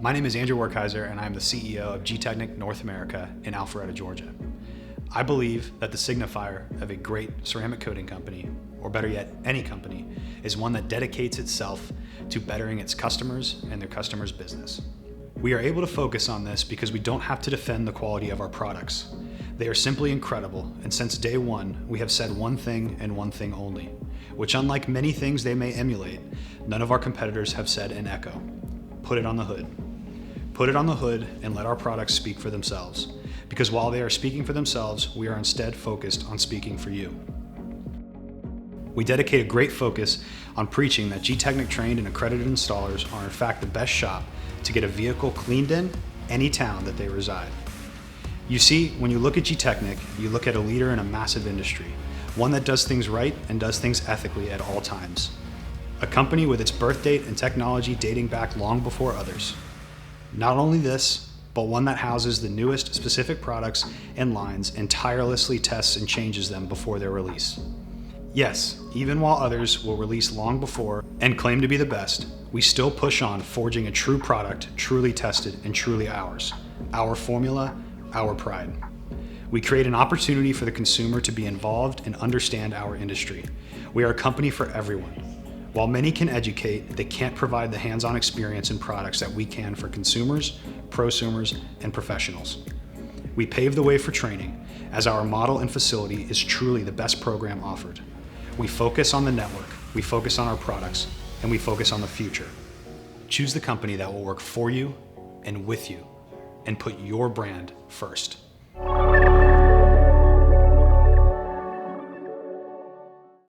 My name is Andrew Werkheiser, and I'm the CEO of Gtechniq North America in Alpharetta, Georgia. I believe that the signifier of a great ceramic coating company, or better yet, any company, is one that dedicates itself to bettering its customers and their customers' business. We are able to focus on this because we don't have to defend the quality of our products. They are simply incredible, and since day one, we have said one thing and one thing only, which unlike many things they may emulate, none of our competitors have said in echo. Put it on the hood. Put it on the hood and let our products speak for themselves. Because while they are speaking for themselves, we are instead focused on speaking for you. We dedicate a great focus on preaching that Gtechniq trained and accredited installers are in fact the best shop to get a vehicle cleaned in any town that they reside. You see, when you look at Gtechniq, you look at a leader in a massive industry, one that does things right and does things ethically at all times. A company with its birth date and technology dating back long before others. Not only this, but one that houses the newest specific products and lines and tirelessly tests and changes them before their release. Yes, even while others will release long before and claim to be the best, we still push on forging a true product, truly tested and truly ours. Our formula, our pride. We create an opportunity for the consumer to be involved and understand our industry. We are a company for everyone. While many can educate, they can't provide the hands-on experience and products that we can for consumers, prosumers, and professionals. We pave the way for training, as our model and facility is truly the best program offered. We focus on the network, we focus on our products, and we focus on the future. Choose the company that will work for you and with you, and put your brand first.